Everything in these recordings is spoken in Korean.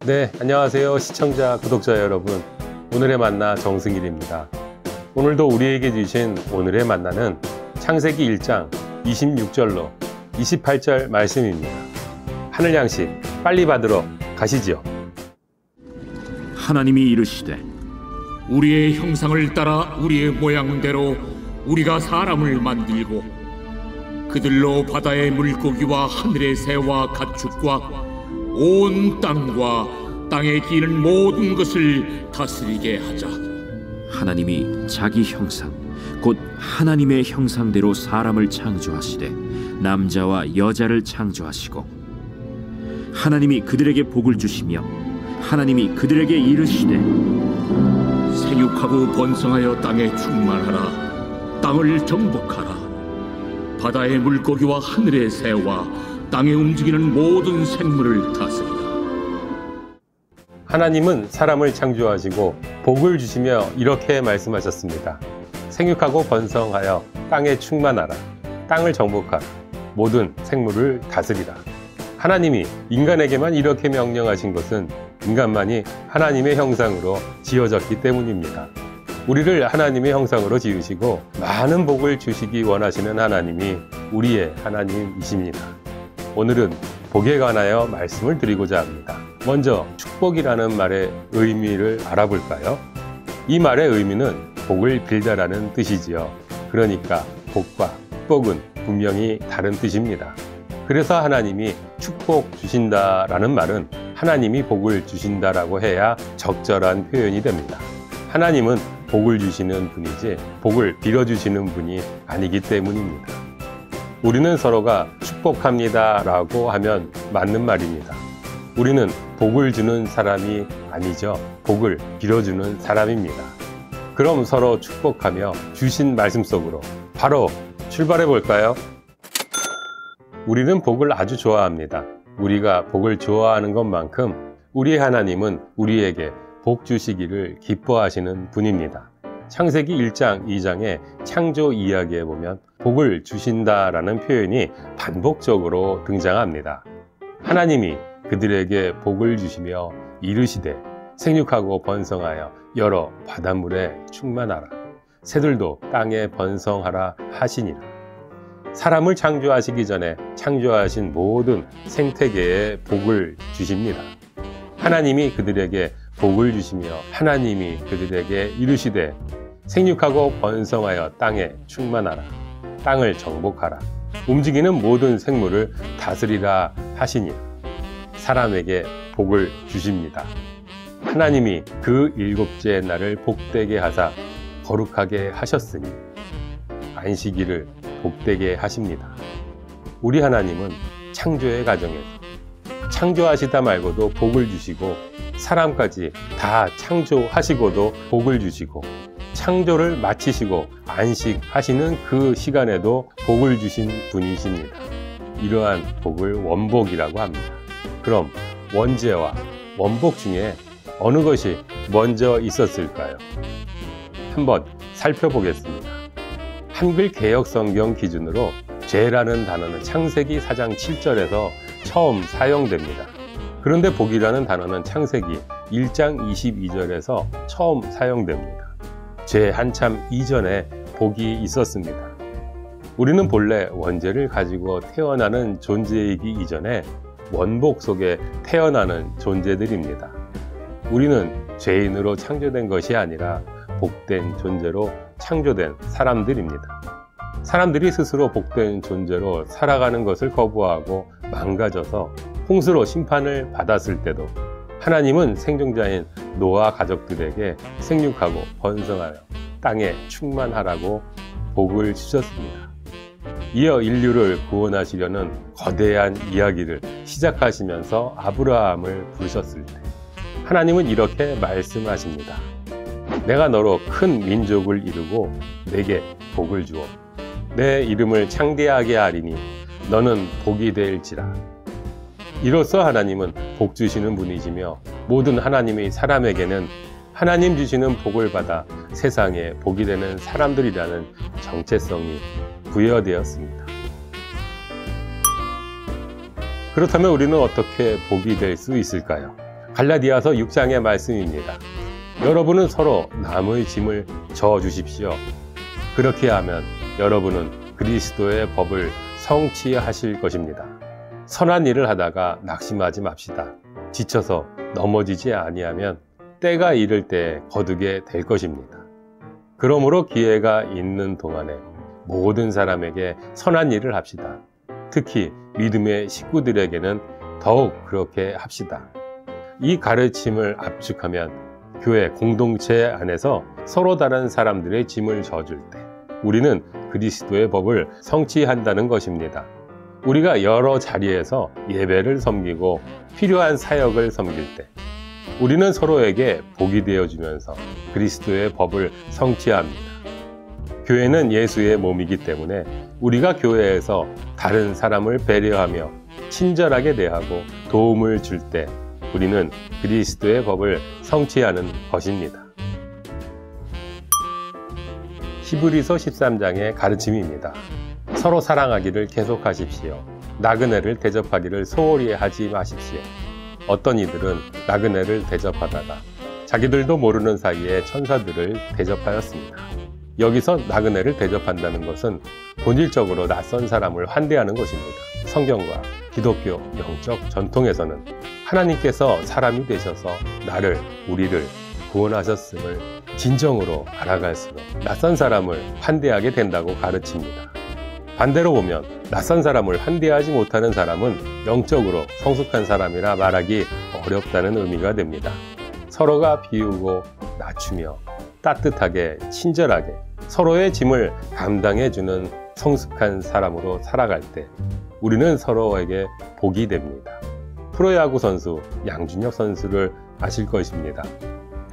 네, 안녕하세요. 시청자, 구독자 여러분. 오늘의 만나 정승일입니다. 오늘도 우리에게 주신 오늘의 만나는 창세기 1장 26절로 28절 말씀입니다. 하늘 양식 빨리 받으러 가시지요. 하나님이 이르시되 우리의 형상을 따라 우리의 모양대로 우리가 사람을 만들고 그들로 바다의 물고기와 하늘의 새와 가축과 온 땅과 땅에 기는 모든 것을 다스리게 하자. 하나님이 자기 형상 곧 하나님의 형상대로 사람을 창조하시되 남자와 여자를 창조하시고 하나님이 그들에게 복을 주시며 하나님이 그들에게 이르시되 생육하고 번성하여 땅에 충만하라. 땅을 정복하라. 바다의 물고기와 하늘의 새와 땅에 움직이는 모든 생물을 다스리라. 하나님은 사람을 창조하시고 복을 주시며 이렇게 말씀하셨습니다. 생육하고 번성하여 땅에 충만하라. 땅을 정복하라. 모든 생물을 다스리라. 하나님이 인간에게만 이렇게 명령하신 것은 인간만이 하나님의 형상으로 지어졌기 때문입니다. 우리를 하나님의 형상으로 지으시고 많은 복을 주시기 원하시는 하나님이 우리의 하나님이십니다. 오늘은 복에 관하여 말씀을 드리고자 합니다. 먼저 축복이라는 말의 의미를 알아볼까요? 이 말의 의미는 복을 빌다라는 뜻이지요. 그러니까 복과 축복은 분명히 다른 뜻입니다. 그래서 하나님이 축복 주신다라는 말은 하나님이 복을 주신다라고 해야 적절한 표현이 됩니다. 하나님은 복을 주시는 분이지 복을 빌어주시는 분이 아니기 때문입니다. 우리는 서로가 축복합니다 라고 하면 맞는 말입니다. 우리는 복을 주는 사람이 아니죠. 복을 빌어주는 사람입니다. 그럼 서로 축복하며 주신 말씀 속으로 바로 출발해 볼까요? 우리는 복을 아주 좋아합니다. 우리가 복을 좋아하는 것만큼 우리 하나님은 우리에게 복 주시기를 기뻐하시는 분입니다. 창세기 1장 2장의 창조 이야기에 보면 복을 주신다라는 표현이 반복적으로 등장합니다. 하나님이 그들에게 복을 주시며 이르시되 생육하고 번성하여 여러 바닷물에 충만하라. 새들도 땅에 번성하라 하시니라. 사람을 창조하시기 전에 창조하신 모든 생태계에 복을 주십니다. 하나님이 그들에게 복을 주시며 하나님이 그들에게 이르시되 생육하고 번성하여 땅에 충만하라. 땅을 정복하라. 움직이는 모든 생물을 다스리라 하시니 사람에게 복을 주십니다. 하나님이 그 일곱째 날을 복되게 하사 거룩하게 하셨으니 안식일을 복되게 하십니다. 우리 하나님은 창조의 과정에서 창조하시다 말고도 복을 주시고 사람까지 다 창조하시고도 복을 주시고 창조를 마치시고 안식하시는 그 시간에도 복을 주신 분이십니다. 이러한 복을 원복이라고 합니다. 그럼 원죄와 원복 중에 어느 것이 먼저 있었을까요? 한번 살펴보겠습니다. 한글 개역 성경 기준으로 죄라는 단어는 창세기 4장 7절에서 처음 사용됩니다. 그런데 복이라는 단어는 창세기 1장 22절에서 처음 사용됩니다. 죄 한참 이전에 복이 있었습니다. 우리는 본래 원죄를 가지고 태어나는 존재이기 이전에 원복 속에 태어나는 존재들입니다. 우리는 죄인으로 창조된 것이 아니라 복된 존재로 창조된 사람들입니다. 사람들이 스스로 복된 존재로 살아가는 것을 거부하고 망가져서 홍수로 심판을 받았을 때도 하나님은 생존자인 노아 가족들에게 생육하고 번성하여 땅에 충만하라고 복을 주셨습니다. 이어 인류를 구원하시려는 거대한 이야기를 시작하시면서 아브라함을 부르셨을 때 하나님은 이렇게 말씀하십니다. 내가 너로 큰 민족을 이루고 내게 복을 주어 내 이름을 창대하게 하리니 너는 복이 될지라. 이로써 하나님은 복 주시는 분이시며 모든 하나님의 사람에게는 하나님 주시는 복을 받아 세상에 복이 되는 사람들이라는 정체성이 부여되었습니다. 그렇다면 우리는 어떻게 복이 될 수 있을까요? 갈라디아서 6장의 말씀입니다. 여러분은 서로 남의 짐을 져 주십시오. 그렇게 하면 여러분은 그리스도의 법을 성취하실 것입니다. 선한 일을 하다가 낙심하지 맙시다. 지쳐서 넘어지지 아니하면 때가 이를 때 거두게 될 것입니다. 그러므로 기회가 있는 동안에 모든 사람에게 선한 일을 합시다. 특히 믿음의 식구들에게는 더욱 그렇게 합시다. 이 가르침을 압축하면 교회 공동체 안에서 서로 다른 사람들의 짐을 져줄 때 우리는 그리스도의 법을 성취한다는 것입니다. 우리가 여러 자리에서 예배를 섬기고 필요한 사역을 섬길 때 우리는 서로에게 복이 되어주면서 그리스도의 법을 성취합니다. 교회는 예수의 몸이기 때문에 우리가 교회에서 다른 사람을 배려하며 친절하게 대하고 도움을 줄 때 우리는 그리스도의 법을 성취하는 것입니다. 히브리서 13장의 가르침입니다. 서로 사랑하기를 계속하십시오. 나그네를 대접하기를 소홀히 하지 마십시오. 어떤 이들은 나그네를 대접하다가 자기들도 모르는 사이에 천사들을 대접하였습니다. 여기서 나그네를 대접한다는 것은 본질적으로 낯선 사람을 환대하는 것입니다. 성경과 기독교 영적 전통에서는 하나님께서 사람이 되셔서 우리를 구원하셨음을 진정으로 알아갈수록 낯선 사람을 환대하게 된다고 가르칩니다. 반대로 보면 낯선 사람을 환대하지 못하는 사람은 영적으로 성숙한 사람이라 말하기 어렵다는 의미가 됩니다. 서로가 비우고 낮추며 따뜻하게 친절하게 서로의 짐을 감당해주는 성숙한 사람으로 살아갈 때 우리는 서로에게 복이 됩니다. 프로야구 선수 양준혁 선수를 아실 것입니다.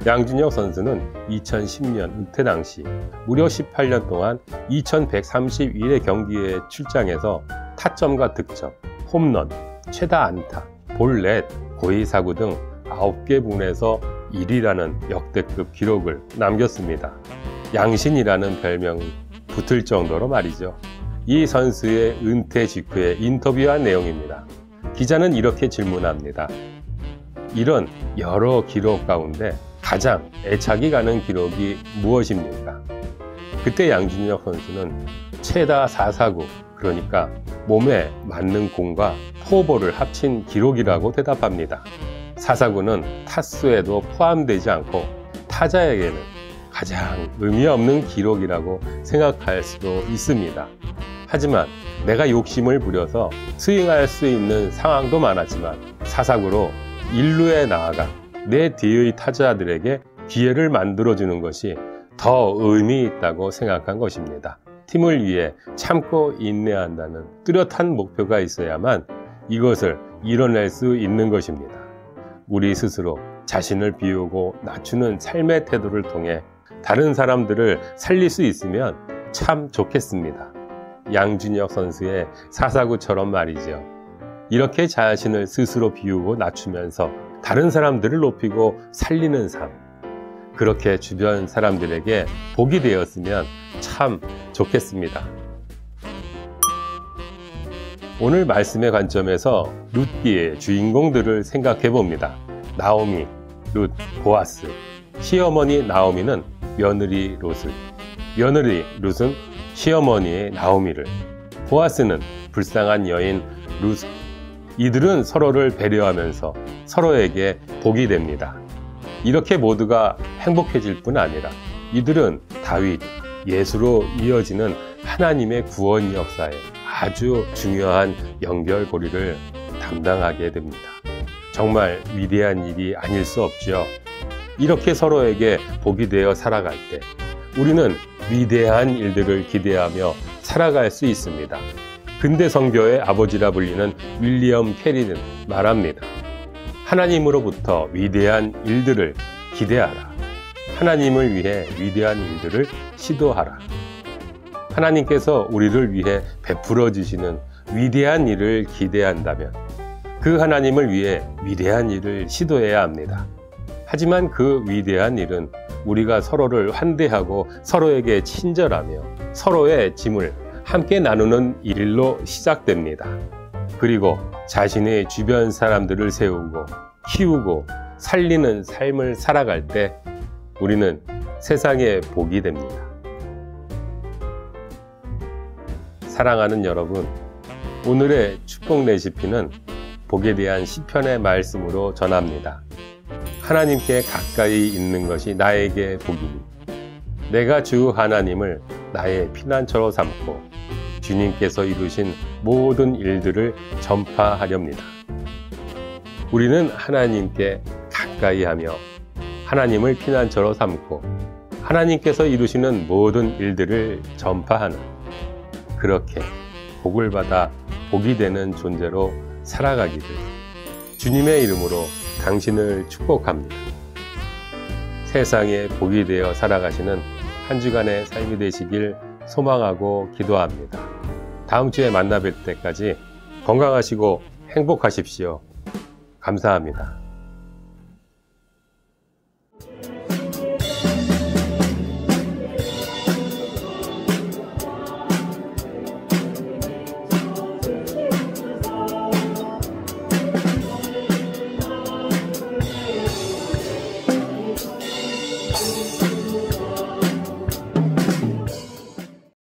양준혁 선수는 2010년 은퇴 당시 무려 18년 동안 2131회 경기에 출장해서 타점과 득점, 홈런, 최다 안타, 볼넷, 고의 사구 등 9개 분에서 1위라는 역대급 기록을 남겼습니다. 양신이라는 별명이 붙을 정도로 말이죠. 이 선수의 은퇴 직후에 인터뷰한 내용입니다. 기자는 이렇게 질문합니다. 이런 여러 기록 가운데 가장 애착이 가는 기록이 무엇입니까? 그때 양준혁 선수는 최다 4사구, 그러니까 몸에 맞는 공과 포볼을 합친 기록이라고 대답합니다. 4사구는 타수에도 포함되지 않고 타자에게는 가장 의미 없는 기록이라고 생각할 수도 있습니다. 하지만 내가 욕심을 부려서 스윙할 수 있는 상황도 많았지만 4사구로 1루에 나아가 내 뒤의 타자들에게 기회를 만들어주는 것이 더 의미 있다고 생각한 것입니다. 팀을 위해 참고 인내한다는 뚜렷한 목표가 있어야만 이것을 이뤄낼 수 있는 것입니다. 우리 스스로 자신을 비우고 낮추는 삶의 태도를 통해 다른 사람들을 살릴 수 있으면 참 좋겠습니다. 양준혁 선수의 4사구처럼 말이죠. 이렇게 자신을 스스로 비우고 낮추면서 다른 사람들을 높이고 살리는 삶, 그렇게 주변 사람들에게 복이 되었으면 참 좋겠습니다. 오늘 말씀의 관점에서 룻기의 주인공들을 생각해 봅니다. 나오미, 룻, 보아스. 시어머니 나오미는 며느리 롯을, 며느리 룻은 시어머니의 나오미를, 보아스는 불쌍한 여인 룻. 이들은 서로를 배려하면서 서로에게 복이 됩니다. 이렇게 모두가 행복해질 뿐 아니라 이들은 다윗, 예수로 이어지는 하나님의 구원 역사에 아주 중요한 연결고리를 담당하게 됩니다. 정말 위대한 일이 아닐 수 없죠. 이렇게 서로에게 복이 되어 살아갈 때 우리는 위대한 일들을 기대하며 살아갈 수 있습니다. 근대 선교의 아버지라 불리는 윌리엄 캐리는 말합니다. 하나님으로부터 위대한 일들을 기대하라. 하나님을 위해 위대한 일들을 시도하라. 하나님께서 우리를 위해 베풀어 주시는 위대한 일을 기대한다면 그 하나님을 위해 위대한 일을 시도해야 합니다. 하지만 그 위대한 일은 우리가 서로를 환대하고 서로에게 친절하며 서로의 짐을 함께 나누는 일로 시작됩니다. 그리고 자신의 주변 사람들을 세우고 키우고 살리는 삶을 살아갈 때 우리는 세상의 복이 됩니다. 사랑하는 여러분, 오늘의 축복 레시피는 복에 대한 시편의 말씀으로 전합니다. 하나님께 가까이 있는 것이 나에게 복이니 내가 주 하나님을 나의 피난처로 삼고 주님께서 이루신 모든 일들을 전파하렵니다. 우리는 하나님께 가까이 하며 하나님을 피난처로 삼고 하나님께서 이루시는 모든 일들을 전파하는, 그렇게 복을 받아 복이 되는 존재로 살아가기를 주님의 이름으로 당신을 축복합니다. 세상에 복이 되어 살아가시는 한 주간의 삶이 되시길 소망하고 기도합니다. 다음 주에 만나 뵐 때까지 건강하시고 행복하십시오. 감사합니다.